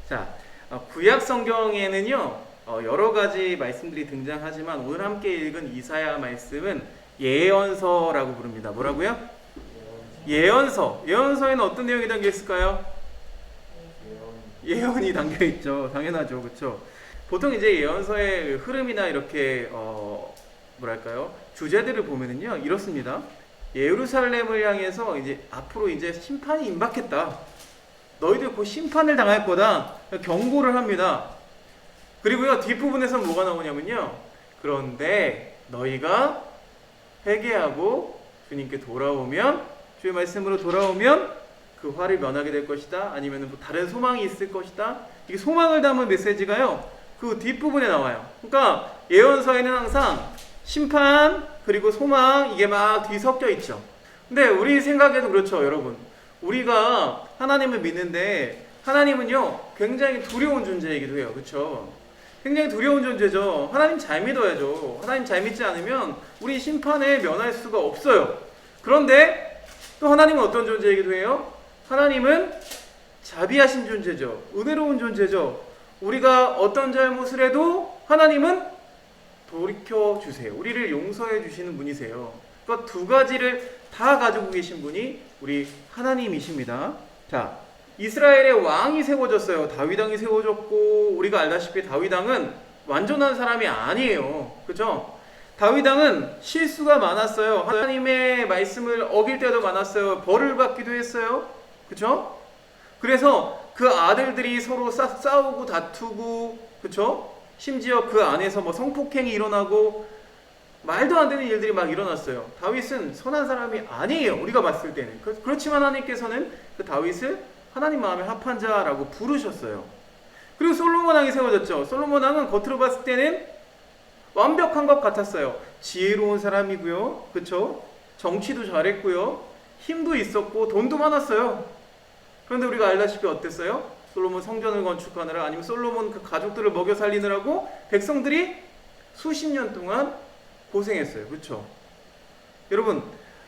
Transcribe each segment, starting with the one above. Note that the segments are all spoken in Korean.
자, 구약 성경에는요, 여러 가지 말씀들이 등장하지만 오늘 함께 읽은 이사야 말씀은 예언서라고 부릅니다. 뭐라고요? 예언서. 예언서에는 어떤 내용이 담겨 있을까요? 예언이 담겨 있죠. 당연하죠. 그렇죠? 보통 이제 예언서의 흐름이나 이렇게 뭐랄까요? 주제들을 보면은요, 이렇습니다. 예루살렘을 향해서 이제 앞으로 이제 심판이 임박했다. 너희들 곧 심판을 당할 거다. 경고를 합니다. 그리고요, 뒷부분에서 뭐가 나오냐면요. 그런데 너희가 회개하고 주님께 돌아오면, 주의 말씀으로 돌아오면 그 화를 면하게 될 것이다. 아니면 뭐 다른 소망이 있을 것이다. 이게 소망을 담은 메시지가요, 그 뒷부분에 나와요. 그러니까 예언서에는 항상 심판 그리고 소망, 이게 막 뒤섞여 있죠. 근데 우리 생각에도 그렇죠, 여러분. 우리가 하나님을 믿는데 하나님은요, 굉장히 두려운 존재이기도 해요. 그렇죠? 굉장히 두려운 존재죠. 하나님 잘 믿어야죠. 하나님 잘 믿지 않으면 우리 심판에 면할 수가 없어요. 그런데 또 하나님은 어떤 존재이기도 해요? 하나님은 자비하신 존재죠. 은혜로운 존재죠. 우리가 어떤 잘못을 해도 하나님은 돌이켜주세요. 우리를 용서해 주시는 분이세요. 그러니까 두 가지를 다 가지고 계신 분이 우리 하나님이십니다. 자, 이스라엘의 왕이 세워졌어요. 다윗 왕이 세워졌고, 우리가 알다시피 다윗 왕은 완전한 사람이 아니에요. 그죠? 다윗 왕은 실수가 많았어요. 하나님의 말씀을 어길 때도 많았어요. 벌을 받기도 했어요. 그죠? 그래서 그 아들들이 서로 싸우고 다투고, 그죠? 심지어 그 안에서 뭐 성폭행이 일어나고 말도 안 되는 일들이 막 일어났어요. 다윗은 선한 사람이 아니에요. 우리가 봤을 때는. 그렇지만 하나님께서는 그 다윗을 하나님 마음에 합한 자라고 부르셨어요. 그리고 솔로몬 왕이 세워졌죠. 솔로몬 왕은 겉으로 봤을 때는 완벽한 것 같았어요. 지혜로운 사람이고요. 그렇죠? 정치도 잘했고요. 힘도 있었고 돈도 많았어요. 그런데 우리가 알다시피 어땠어요? 솔로몬 성전을 건축하느라, 아니면 솔로몬 그 가족들을 먹여 살리느라고 백성들이 수십 년 동안 고생했어요. 그렇죠? 여러분,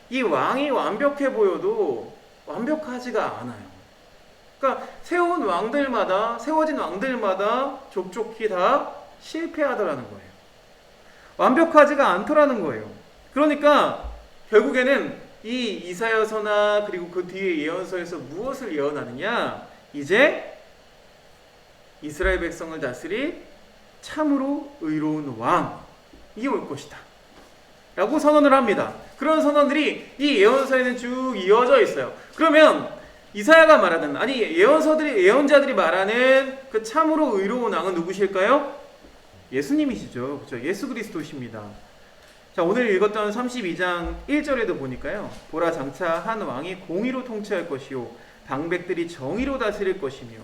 이 왕이 완벽해 보여도 완벽하지가 않아요. 그러니까 세워진 왕들마다 족족히 다 실패하더라는 거예요. 완벽하지가 않더라는 거예요. 그러니까 결국에는 이 이사야서나 그리고 그 뒤에 예언서에서 무엇을 예언하느냐? 이제 이스라엘 백성을 다스릴 참으로 의로운 왕이 올 것이다 라고 선언을 합니다. 그런 선언들이 이 예언서에는 쭉 이어져 있어요. 그러면 이사야가 말하는, 아니 예언자들이 말하는 그 참으로 의로운 왕은 누구실까요? 예수님이시죠. 그렇죠? 예수 그리스도십니다. 자, 오늘 읽었던 32장 1절에도 보니까요, 보라 장차 한 왕이 공의로 통치할 것이요 방백들이 정의로 다스릴 것이며,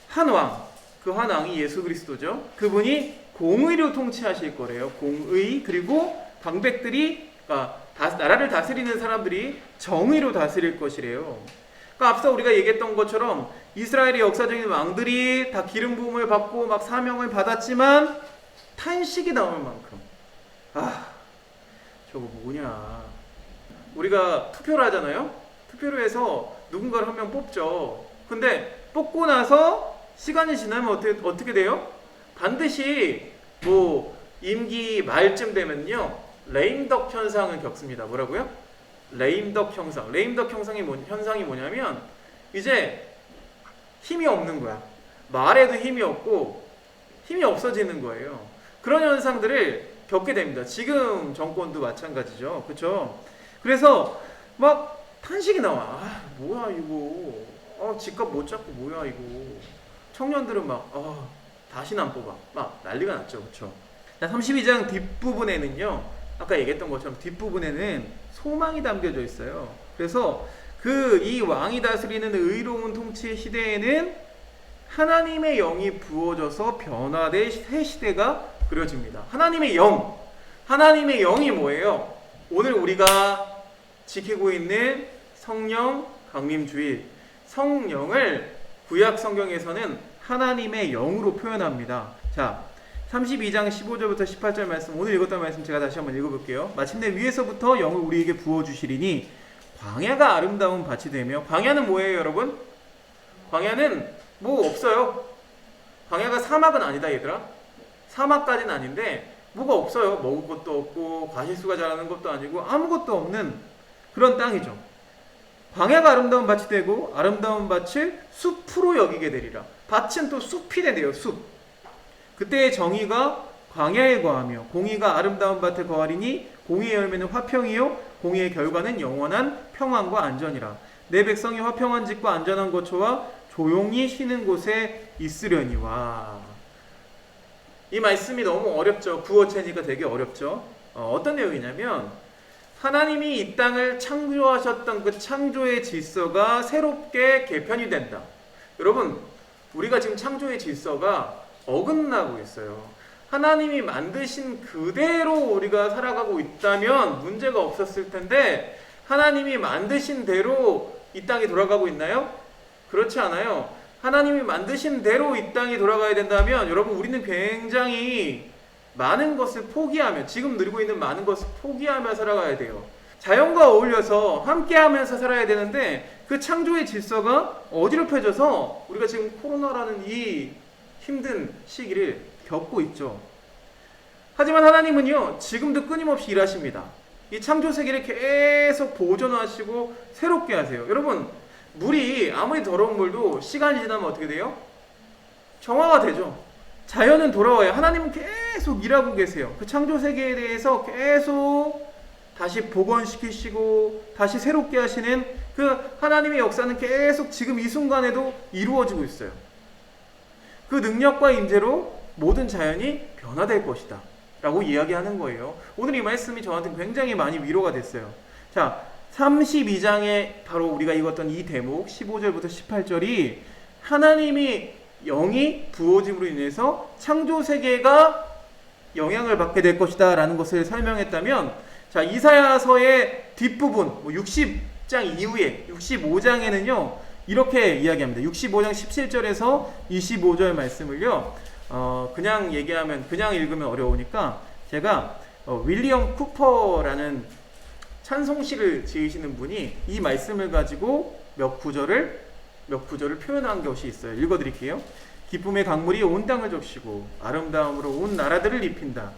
한 왕, 그 한 왕이 예수 그리스도죠. 그분이 공의로 통치하실 거래요. 공의. 그리고 방백들이, 그러니까 나라를 다스리는 사람들이 정의로 다스릴 것이래요. 그러니까 앞서 우리가 얘기했던 것처럼 이스라엘의 역사적인 왕들이 다 기름 부음을 받고 막 사명을 받았지만 탄식이 나올 만큼, 저거 뭐냐. 우리가 투표를 하잖아요. 투표를 해서 누군가를 한 명 뽑죠. 근데 뽑고 나서 시간이 지나면 어떻게 돼요? 반드시 뭐 임기 말쯤 되면요, 레임덕 현상을 겪습니다. 뭐라고요? 레임덕 현상. 레임덕 현상이 뭐냐면 이제 힘이 없는 거야. 말에도 힘이 없고 힘이 없어지는 거예요. 그런 현상들을 겪게 됩니다. 지금 정권도 마찬가지죠. 그렇죠? 그래서 막 탄식이 나와. 뭐야 이거. 집값 못 잡고 뭐야 이거. 청년들은 막 다시는 안 뽑아. 막 난리가 났죠. 그렇죠? 자, 32장 뒷부분에는요, 아까 얘기했던 것처럼 뒷부분에는 소망이 담겨져 있어요. 그래서 이 왕이 다스리는 의로운 통치 시대에는 하나님의 영이 부어져서 변화될 새 시대가 그려집니다. 하나님의 영이 뭐예요? 오늘 우리가 지키고 있는 성령 강림주일, 성령을 구약 성경에서는 하나님의 영으로 표현합니다. 자, 32장 15절부터 18절 말씀, 오늘 읽었던 말씀 제가 다시 한번 읽어볼게요. 마침내 위에서부터 영을 우리에게 부어주시리니 광야가 아름다운 밭이 되며, 광야는 뭐예요 여러분? 광야는 뭐 없어요. 광야가 사막은 아니다 얘들아. 사막까지는 아닌데 뭐가 없어요. 먹을 것도 없고 과실수가 자라는 것도 아니고 아무것도 없는 그런 땅이죠. 광야가 아름다운 밭이 되고 아름다운 밭을 숲으로 여기게 되리라. 밭은 또 숲이 된대요. 숲. 그때의 정의가 광야에 거하며 공의가 아름다운 밭에 거하리니 공의의 열매는 화평이요 공의의 결과는 영원한 평안과 안전이라. 내 백성이 화평한 집과 안전한 거처와 조용히 쉬는 곳에 있으려니와. 이 말씀이 너무 어렵죠. 구어체니까 되게 어렵죠. 어떤 내용이냐면 하나님이 이 땅을 창조하셨던 그 창조의 질서가 새롭게 개편이 된다. 여러분, 우리가 지금 창조의 질서가 어긋나고 있어요. 하나님이 만드신 그대로 우리가 살아가고 있다면 문제가 없었을 텐데 하나님이 만드신 대로 이 땅이 돌아가고 있나요? 그렇지 않아요. 하나님이 만드신 대로 이 땅이 돌아가야 된다면 여러분 우리는 굉장히 많은 것을 포기하며 지금 누리고 있는 많은 것을 포기하며 살아가야 돼요. 자연과 어울려서 함께하면서 살아야 되는데 그 창조의 질서가 어지럽혀져서 우리가 지금 코로나라는 이 힘든 시기를 겪고 있죠. 하지만 하나님은요 지금도 끊임없이 일하십니다. 이 창조 세계를 계속 보존하시고 새롭게 하세요. 여러분 물이 아무리 더러운 물도 시간이 지나면 어떻게 돼요? 정화가 되죠. 자연은 돌아와요. 하나님은 계속 일하고 계세요. 그 창조 세계에 대해서 계속 다시 복원시키시고 다시 새롭게 하시는 그 하나님의 역사는 계속 지금 이 순간에도 이루어지고 있어요. 그 능력과 임재로 모든 자연이 변화될 것이다 라고 이야기하는 거예요. 오늘 이 말씀이 저한테 굉장히 많이 위로가 됐어요. 자, 32장에 바로 우리가 읽었던 이 대목 15절부터 18절이 하나님이 영이 부어짐으로 인해서 창조 세계가 영향을 받게 될 것이다 라는 것을 설명했다면, 자 이사야서의 뒷부분 60장 이후에 65장에는요 이렇게 이야기합니다. 65장 17절에서 25절 말씀을요 그냥 얘기하면 그냥 읽으면 어려우니까 제가 윌리엄 쿠퍼라는 찬송시를 지으시는 분이 이 말씀을 가지고 몇 구절을 표현한 것이 있어요. 읽어드릴게요. 기쁨의 강물이 온 땅을 적시고 아름다움으로 온 나라들을 입힌다.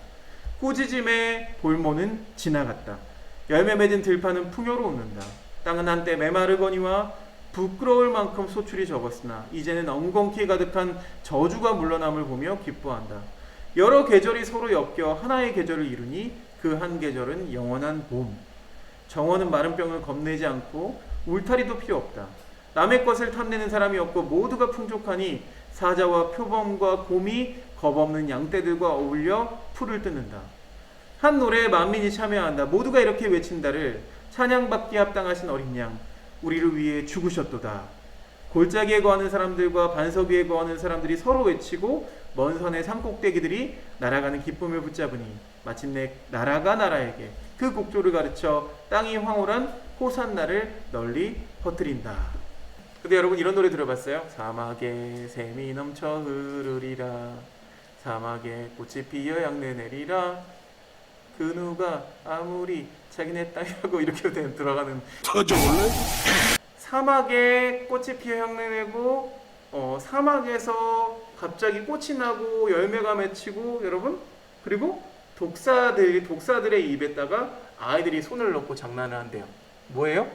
꾸짖음의 볼모는 지나갔다. 열매 맺은 들판은 풍요로 웃는다. 땅은 한때 메마르거니와 부끄러울 만큼 소출이 적었으나 이제는 엉겅퀴 가득한 저주가 물러남을 보며 기뻐한다. 여러 계절이 서로 엮여 하나의 계절을 이루니 그 한 계절은 영원한 봄. 정원은 마른 병을 겁내지 않고 울타리도 필요 없다. 남의 것을 탐내는 사람이 없고 모두가 풍족하니 사자와 표범과 곰이 겁없는 양떼들과 어울려 풀을 뜯는다. 한 노래에 만민이 참여한다. 모두가 이렇게 외친다를 찬양받기에 합당하신 어린 양 우리를 위해 죽으셨도다. 골짜기에 거하는 사람들과 반석 위에 거하는 사람들이 서로 외치고 먼 산의 산꼭대기들이 날아가는 기쁨을 붙잡으니 마침내 나라가 나라에게 그 곡조를 가르쳐 땅이 황홀한 호산나를 널리 퍼뜨린다. 근데 여러분 이런 노래 들어봤어요? 사막에 샘이 넘쳐 흐르리라. 사막에 꽃이 피어 향내 내리라. 그 누가 아무리 자기네 땅이라고 이렇게 들어가는 사막에 꽃이 피어 향내 내고 사막에서 갑자기 꽃이 나고 열매가 맺히고 여러분 그리고 독사들의 입에다가 아이들이 손을 넣고 장난을 한대요. 뭐예요?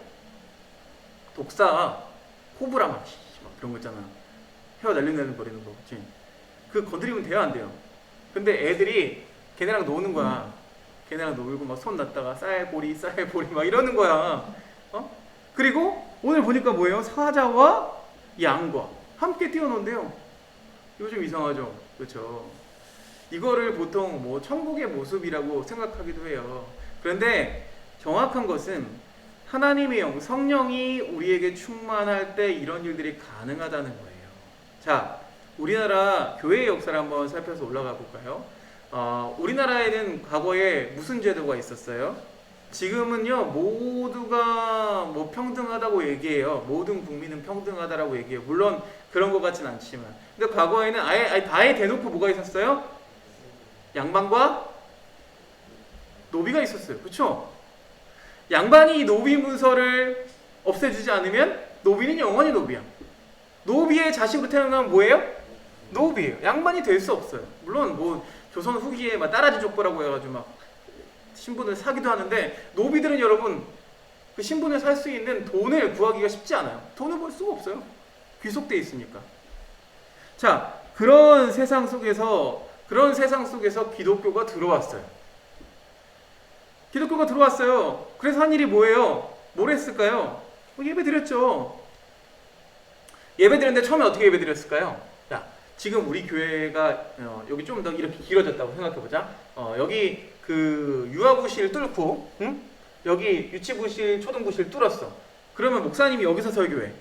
독사 코브라 막 그런 거 있잖아. 혀 날리는 버리는 거. 그 건드리면 돼요 안 돼요? 근데 애들이 걔네랑 노는 거야. 걔네랑 놀고 막 손 놨다가 쌀보리 막 이러는 거야. 그리고 오늘 보니까 뭐예요? 사자와 양과 함께 뛰어논대요. 이거 좀 이상하죠? 그렇죠? 이거를 보통 뭐 천국의 모습이라고 생각하기도 해요. 그런데 정확한 것은 하나님의 영, 성령이 우리에게 충만할 때 이런 일들이 가능하다는 거예요. 자, 우리나라 교회의 역사를 한번 살펴서 올라가 볼까요? 우리나라에는 과거에 무슨 제도가 있었어요? 지금은요 모두가 뭐 평등하다고 얘기해요. 모든 국민은 평등하다라고 얘기해요. 물론 그런 것 같진 않지만, 근데 과거에는 아예 대놓고 뭐가 있었어요? 양반과 노비가 있었어요. 그렇죠? 양반이 이 노비 문서를 없애주지 않으면 노비는 영원히 노비야. 노비의 자식으로 태어나면 뭐예요? 노비예요. 양반이 될 수 없어요. 물론 뭐 조선 후기에 막 따라지 족보라고 해가지고 막 신분을 사기도 하는데, 노비들은 여러분 그 신분을 살 수 있는 돈을 구하기가 쉽지 않아요. 돈을 벌 수가 없어요. 귀속돼 있으니까. 자, 그런 세상 속에서 기독교가 들어왔어요. 기독교가 들어왔어요. 그래서 한 일이 뭐예요? 뭘 했을까요? 예배 드렸죠. 예배 드렸는데 처음에 어떻게 예배 드렸을까요? 자, 지금 우리 교회가 여기 좀 더 이렇게 길어졌다고 생각해보자. 여기 그 유아부실 뚫고, 응? 여기 유치부실, 초등부실 뚫었어. 그러면 목사님이 여기서 설교해.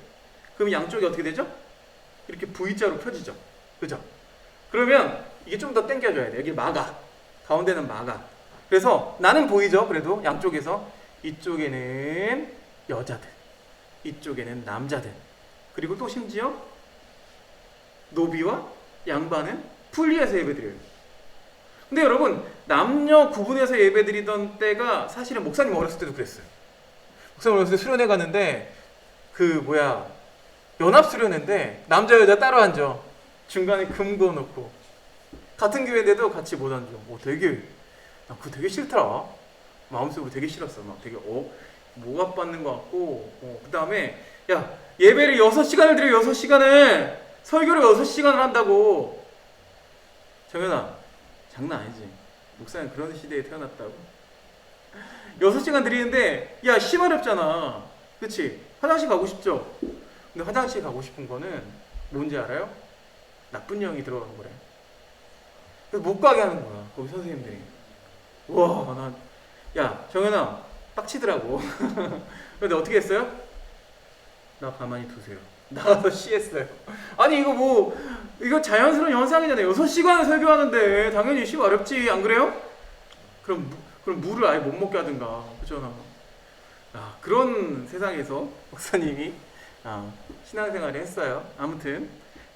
그럼 양쪽이 어떻게 되죠? 이렇게 V자로 펴지죠. 그죠? 그러면 이게 좀 더 당겨줘야 돼. 여기 막아. 가운데는 막아. 그래서 나는 보이죠? 그래도 양쪽에서. 이쪽에는 여자들, 이쪽에는 남자들, 그리고 또 심지어 노비와 양반은 분리해서 예배드려요. 근데 여러분, 남녀 구분해서 예배드리던 때가 사실은 목사님 어렸을 때도 그랬어요. 목사님 어렸을 때 수련회 갔는데 연합 수련회인데 남자 여자 따로 앉아. 중간에 금 그어놓고. 같은 교회인데도 같이 못 앉아. 나 그거 되게 싫더라. 마음속으로 되게 싫었어. 막 되게 뭐가 받는 것 같고. 그 다음에 야, 예배를 6시간을 드려. 6시간을 설교를 6시간을 한다고. 정연아, 장난 아니지. 목사님 그런 시대에 태어났다고. 6시간 드리는데 야, 심하렵잖아. 그치? 화장실 가고 싶죠? 근데 화장실 가고 싶은 거는 뭔지 알아요? 나쁜 영이 들어간 거래. 그래서 못 가게 하는 거야, 거기 선생님들이. 와, 야, 정연아, 빡치더라고. 근데 어떻게 했어요? 나 가만히 두세요. 나가서 쉬했어요. 아니, 이거 자연스러운 현상이잖아요. 6시간을 설교하는데 당연히 쉬기 어렵지, 안 그래요? 그럼 물을 아예 못 먹게 하든가. 그죠? 그런 세상에서 목사님이 신앙생활을 했어요. 아무튼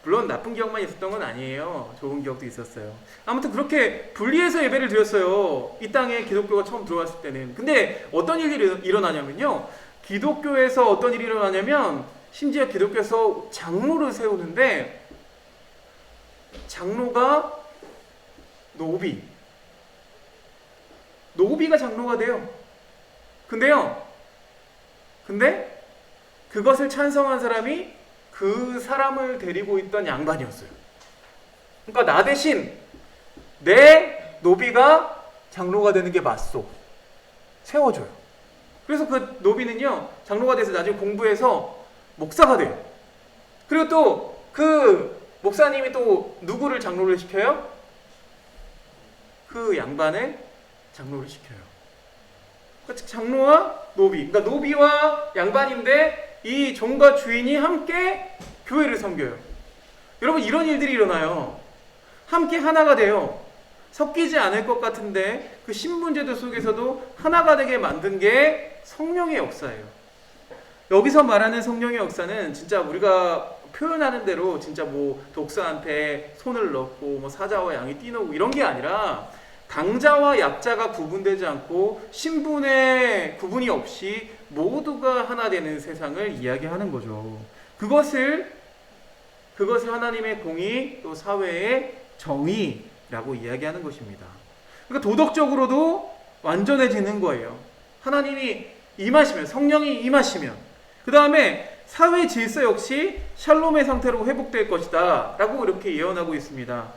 물론 나쁜 기억만 있었던 건 아니에요. 좋은 기억도 있었어요. 아무튼 그렇게 분리해서 예배를 드렸어요. 이 땅에 기독교가 처음 들어왔을 때는. 근데 어떤 일이 일어나냐면요. 기독교에서 어떤 일이 일어나냐면, 심지어 기독교에서 장로를 세우는데, 장로가 노비가 장로가 돼요. 근데 그것을 찬성한 사람이 그 사람을 데리고 있던 양반이었어요. 그러니까 나 대신 내 노비가 장로가 되는 게 맞소. 세워줘요. 그래서 그 노비는요, 장로가 돼서 나중에 공부해서 목사가 돼요. 그리고 또 그 목사님이 또 누구를 장로를 시켜요? 그 양반을 장로를 시켜요. 그러니까 장로와 노비, 그러니까 노비와 양반인데 이 종과 주인이 함께 교회를 섬겨요. 여러분, 이런 일들이 일어나요. 함께 하나가 돼요. 섞이지 않을 것 같은데 그 신분제도 속에서도 하나가 되게 만든 게 성령의 역사예요. 여기서 말하는 성령의 역사는 진짜 우리가 표현하는 대로 진짜 독사한테 손을 넣고 사자와 양이 뛰노고 이런 게 아니라, 강자와 약자가 구분되지 않고 신분의 구분이 없이 모두가 하나 되는 세상을 이야기하는 거죠. 그것을 하나님의 공의, 또 사회의 정의라고 이야기하는 것입니다. 그러니까 도덕적으로도 완전해지는 거예요. 하나님이 임하시면, 성령이 임하시면, 그 다음에 사회 질서 역시 샬롬의 상태로 회복될 것이다 라고 이렇게 예언하고 있습니다.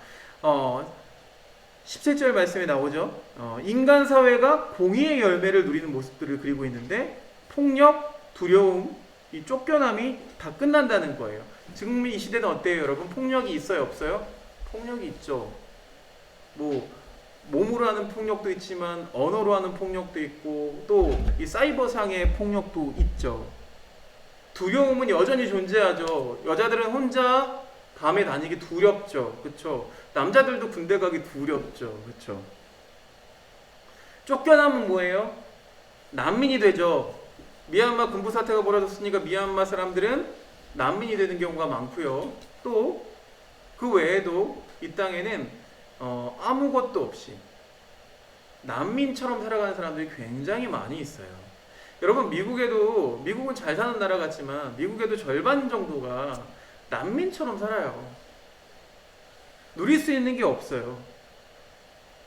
17절 말씀에 나오죠. 인간 사회가 공의의 열매를 누리는 모습들을 그리고 있는데, 폭력, 두려움, 이 쫓겨남이 다 끝난다는 거예요. 지금 이 시대는 어때요, 여러분? 폭력이 있어요, 없어요? 폭력이 있죠. 몸으로 하는 폭력도 있지만 언어로 하는 폭력도 있고, 또 이 사이버상의 폭력도 있죠. 두려움은 여전히 존재하죠. 여자들은 혼자 밤에 다니기 두렵죠. 그렇죠? 남자들도 군대 가기 두렵죠. 그렇죠? 쫓겨나면 뭐예요? 난민이 되죠. 미얀마 군부 사태가 벌어졌으니까 미얀마 사람들은 난민이 되는 경우가 많고요. 또 그 외에도 이 땅에는 아무것도 없이 난민처럼 살아가는 사람들이 굉장히 많이 있어요. 여러분, 미국은 잘 사는 나라 같지만 미국에도 절반 정도가 난민처럼 살아요. 누릴 수 있는 게 없어요.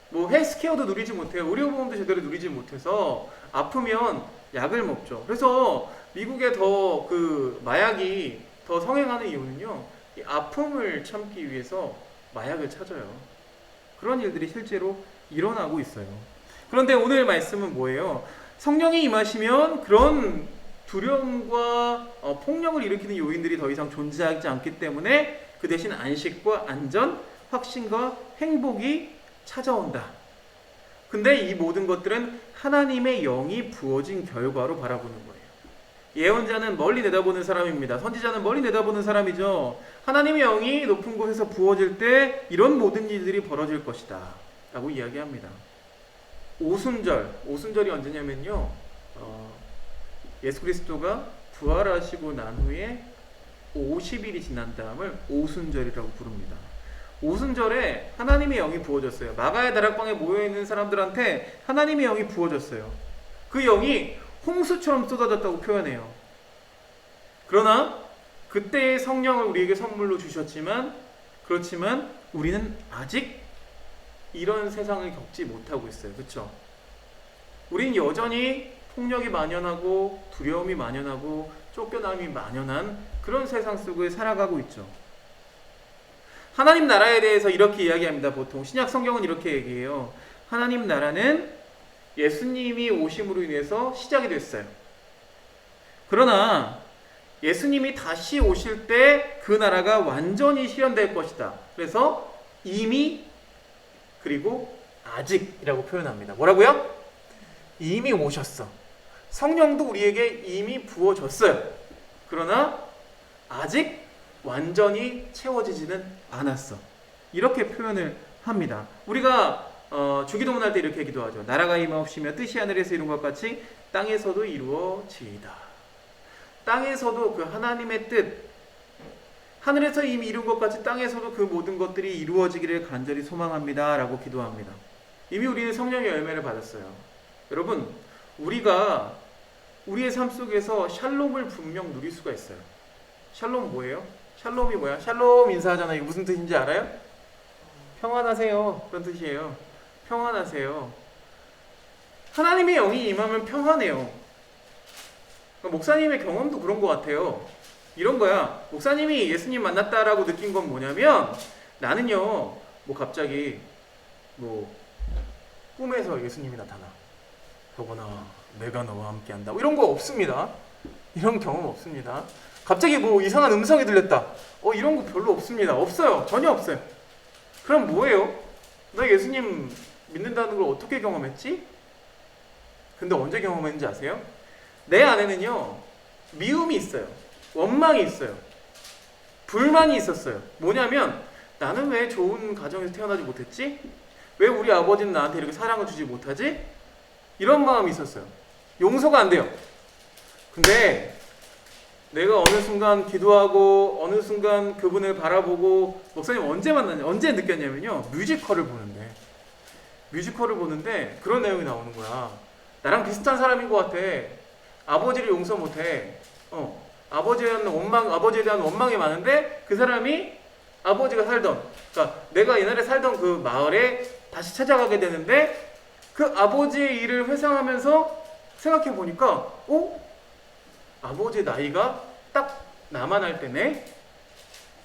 뭐 헬스케어도 누리지 못해요. 의료보험도 제대로 누리지 못해서 아프면 약을 먹죠. 그래서 미국에 더 그 마약이 더 성행하는 이유는요, 이 아픔을 참기 위해서 마약을 찾아요. 그런 일들이 실제로 일어나고 있어요. 그런데 오늘 말씀은 뭐예요? 성령이 임하시면 그런 두려움과 폭력을 일으키는 요인들이 더 이상 존재하지 않기 때문에 그 대신 안식과 안전, 확신과 행복이 찾아온다. 근데 이 모든 것들은 하나님의 영이 부어진 결과로 바라보는 거예요. 예언자는 멀리 내다보는 사람입니다. 선지자는 멀리 내다보는 사람이죠. 하나님의 영이 높은 곳에서 부어질 때 이런 모든 일들이 벌어질 것이다 라고 이야기합니다. 오순절이 언제냐면요, 예수 그리스도가 부활하시고 난 후에 50일이 지난 다음을 오순절이라고 부릅니다. 오순절에 하나님의 영이 부어졌어요. 마가의 다락방에 모여있는 사람들한테 하나님의 영이 부어졌어요. 그 영이 홍수처럼 쏟아졌다고 표현해요. 그러나 그때의 성령을 우리에게 선물로 주셨지만, 그렇지만 우리는 아직 이런 세상을 겪지 못하고 있어요. 그렇죠? 우린 여전히 폭력이 만연하고 두려움이 만연하고 쫓겨남이 만연한 그런 세상 속에 살아가고 있죠. 하나님 나라에 대해서 이렇게 이야기합니다. 보통 신약 성경은 이렇게 얘기해요. 하나님 나라는 예수님이 오심으로 인해서 시작이 됐어요. 그러나 예수님이 다시 오실 때 그 나라가 완전히 실현될 것이다. 그래서 이미, 그리고 아직이라고 표현합니다. 뭐라고요? 이미 오셨어. 성령도 우리에게 이미 부어졌어요. 그러나 아직 완전히 채워지지는 않았어. 이렇게 표현을 합니다. 우리가 주기도문 할 때 이렇게 기도하죠. 나라가 임하옵시며 뜻이 하늘에서 이룬 것 같이 땅에서도 이루어지이다. 땅에서도 그 하나님의 뜻, 하늘에서 이미 이룬 것 같이 땅에서도 그 모든 것들이 이루어지기를 간절히 소망합니다 라고 기도합니다. 이미 우리는 성령의 열매를 받았어요. 여러분, 우리가 우리의 삶 속에서 샬롬을 분명 누릴 수가 있어요. 샬롬 뭐예요? 샬롬이 뭐야? 샬롬 인사하잖아요. 이게 무슨 뜻인지 알아요? 평안하세요. 그런 뜻이에요. 평안하세요. 하나님의 영이 임하면 평안해요. 목사님의 경험도 그런 것 같아요. 이런 거야. 목사님이 예수님 만났다라고 느낀 건 뭐냐면, 나는요, 뭐 갑자기 뭐 꿈에서 예수님이 나타나. 여보나 내가 너와 함께 한다. 이런 거 없습니다. 이런 경험 없습니다. 갑자기 뭐 이상한 음성이 들렸다. 이런 거 별로 없습니다. 없어요. 전혀 없어요. 그럼 뭐예요? 나 예수님 믿는다는 걸 어떻게 경험했지? 근데 언제 경험했는지 아세요? 내 안에는요, 미움이 있어요. 원망이 있어요. 불만이 있었어요. 뭐냐면, 나는 왜 좋은 가정에서 태어나지 못했지? 왜 우리 아버지는 나한테 이렇게 사랑을 주지 못하지? 이런 마음이 있었어요. 용서가 안 돼요. 근데 내가 어느 순간 기도하고 어느 순간 그분을 바라보고, 목사님 언제 만났냐, 언제 느꼈냐면요, 뮤지컬을 보는데 그런 내용이 나오는 거야. 나랑 비슷한 사람인 것 같아. 아버지를 용서 못해. 아버지에 대한 원망이 많은데, 그 사람이 아버지가 살던, 그러니까 내가 옛날에 살던 그 마을에 다시 찾아가게 되는데, 그 아버지의 일을 회상하면서 생각해 보니까, 아버지의 나이가 딱 나만 할 때네?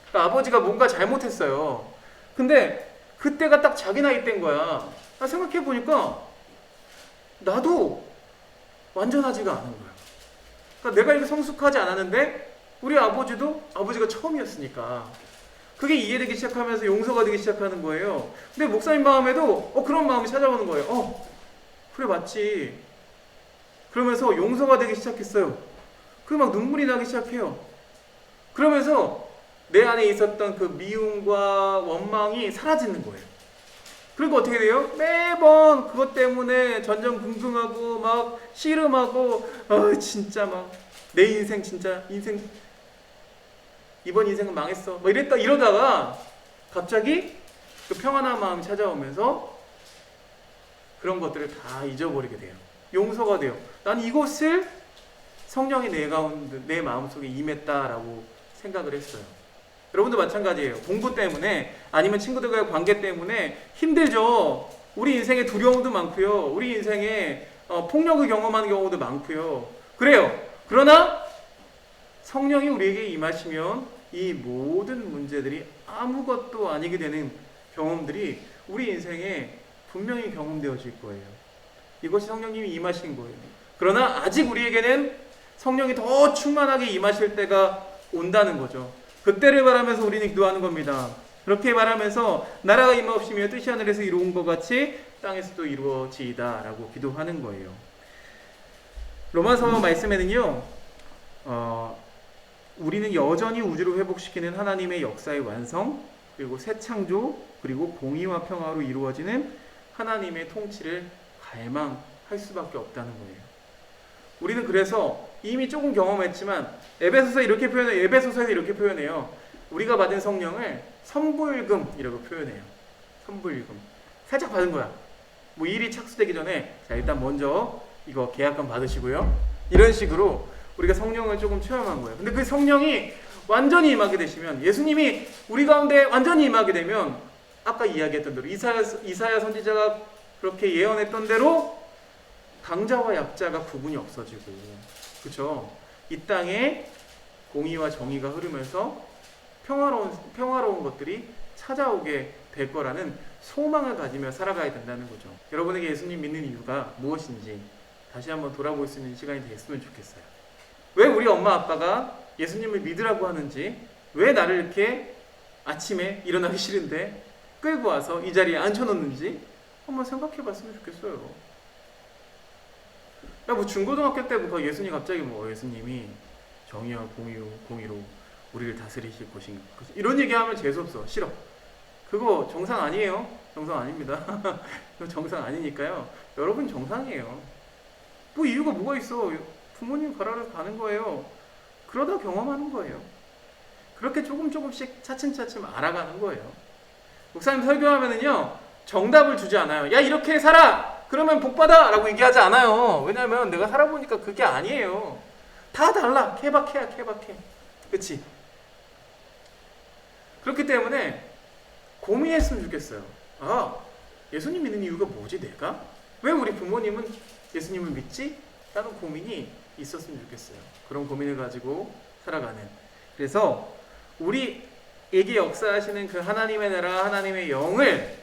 그러니까 아버지가 뭔가 잘못했어요. 근데 그때가 딱 자기 나이 때인 거야. 생각해 보니까 나도 완전하지가 않은 거야. 그러니까 내가 이렇게 성숙하지 않았는데, 우리 아버지가 처음이었으니까 그게 이해되기 시작하면서 용서가 되기 시작하는 거예요. 근데 목사님 마음에도 그런 마음이 찾아오는 거예요. 그래 맞지. 그러면서 용서가 되기 시작했어요. 그리고 막 눈물이 나기 시작해요. 그러면서 내 안에 있었던 그 미움과 원망이 사라지는 거예요. 그리고 어떻게 돼요? 매번 그것 때문에 전전긍긍하고 막 씨름하고, 진짜 막 내 인생 이번 인생은 망했어 막 이러다가 갑자기 그 평안한 마음이 찾아오면서 그런 것들을 다 잊어버리게 돼요. 용서가 돼요. 난 이것을 성령이 내 마음속에 임했다라고 생각을 했어요. 여러분도 마찬가지예요. 공부 때문에 아니면 친구들과의 관계 때문에 힘들죠. 우리 인생에 두려움도 많고요. 우리 인생에 폭력을 경험하는 경우도 많고요. 그래요. 그러나 성령이 우리에게 임하시면 이 모든 문제들이 아무것도 아니게 되는 경험들이 우리 인생에 분명히 경험되어질 거예요. 이것이 성령님이 임하신 거예요. 그러나 아직 우리에게는 성령이 더 충만하게 임하실 때가 온다는 거죠. 그때를 바라면서 우리는 기도하는 겁니다. 그렇게 말하면서 나라가 임하옵시며 뜻이 하늘에서 이루어진 것 같이 땅에서도 이루어지이다 라고 기도하는 거예요. 로마서 말씀에는요, 우리는 여전히 우주를 회복시키는 하나님의 역사의 완성, 그리고 새 창조, 그리고 공의와 평화로 이루어지는 하나님의 통치를 갈망할 수밖에 없다는 거예요. 우리는 그래서 이미 조금 경험했지만 에베소서에서 이렇게 표현해요. 우리가 받은 성령을 선불금이라고 표현해요. 선불금. 살짝 받은 거야. 뭐 일이 착수되기 전에 자 일단 먼저 이거 계약금 받으시고요. 이런 식으로 우리가 성령을 조금 체험한 거예요. 근데 그 성령이 완전히 임하게 되시면, 예수님이 우리 가운데 완전히 임하게 되면 아까 이야기했던 대로 이사야 선지자가 그렇게 예언했던 대로 강자와 약자가 구분이 없어지고, 그렇죠? 이 땅에 공의와 정의가 흐르면서 평화로운 것들이 찾아오게 될 거라는 소망을 가지며 살아가야 된다는 거죠. 여러분에게 예수님 믿는 이유가 무엇인지 다시 한번 돌아볼 수 있는 시간이 됐으면 좋겠어요. 왜 우리 엄마 아빠가 예수님을 믿으라고 하는지, 왜 나를 이렇게 아침에 일어나기 싫은데 끌고 와서 이 자리에 앉혀놓는지 한번 생각해 봤으면 좋겠어요. 뭐 중고등학교 때부터 예수님 갑자기 예수님이 정의와 공의로 우리를 다스리실 것인가, 이런 얘기하면 재수없어. 싫어. 그거 정상 아니에요. 정상 아닙니다. 그거 정상 아니니까요. 여러분 정상이에요. 뭐 이유가 뭐가 있어. 부모님 가라를 가는 거예요. 그러다 경험하는 거예요. 그렇게 조금씩 차츰차츰 알아가는 거예요. 목사님 설교하면은요, 정답을 주지 않아요. 야, 이렇게 살아! 그러면 복 받아! 라고 얘기하지 않아요. 왜냐면 내가 살아보니까 그게 아니에요. 다 달라. 케바케야, 케바케. 그치? 그렇기 때문에 고민했으면 좋겠어요. 아, 예수님 믿는 이유가 뭐지, 내가? 왜 우리 부모님은 예수님을 믿지? 라는 고민이 있었으면 좋겠어요. 그런 고민을 가지고 살아가는. 그래서 우리에게 역사하시는 그 하나님의 나라, 하나님의 영을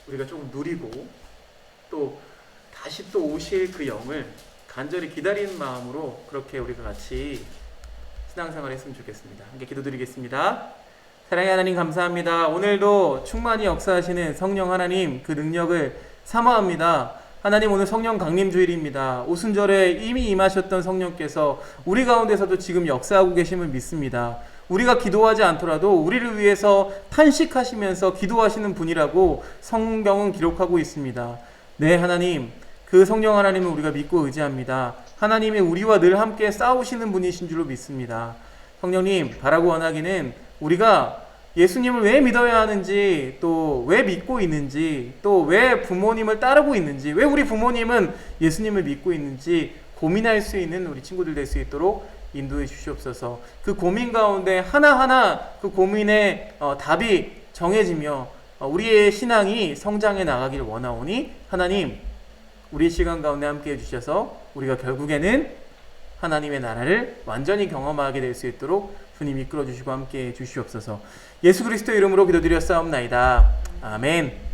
우리가 조금 누리고, 또 다시 또 오실 그 영을 간절히 기다리는 마음으로 그렇게 우리가 같이 신앙생활 했으면 좋겠습니다. 함께 기도드리겠습니다. 사랑의 하나님, 감사합니다. 오늘도 충만히 역사하시는 성령 하나님, 그 능력을 사모합니다. 하나님, 오늘 성령 강림 주일입니다. 오순절에 이미 임하셨던 성령께서 우리 가운데서도 지금 역사하고 계심을 믿습니다. 우리가 기도하지 않더라도 우리를 위해서 탄식하시면서 기도하시는 분이라고 성경은 기록하고 있습니다. 네, 하나님, 그 성령 하나님을 우리가 믿고 의지합니다. 하나님이 우리와 늘 함께 싸우시는 분이신 줄로 믿습니다. 성령님, 바라고 원하기는 우리가 예수님을 왜 믿어야 하는지, 또 왜 믿고 있는지, 또 왜 부모님을 따르고 있는지, 왜 우리 부모님은 예수님을 믿고 있는지 고민할 수 있는 우리 친구들 될 수 있도록 인도해 주시옵소서. 그 고민 가운데 하나하나 그 고민의 답이 정해지며 우리의 신앙이 성장해 나가기를 원하오니, 하나님, 우리 시간 가운데 함께 해주셔서 우리가 결국에는 하나님의 나라를 완전히 경험하게 될 수 있도록 주님 이끌어 주시고 함께 해 주시옵소서. 예수 그리스도 이름으로 기도드렸사옵나이다. 아멘.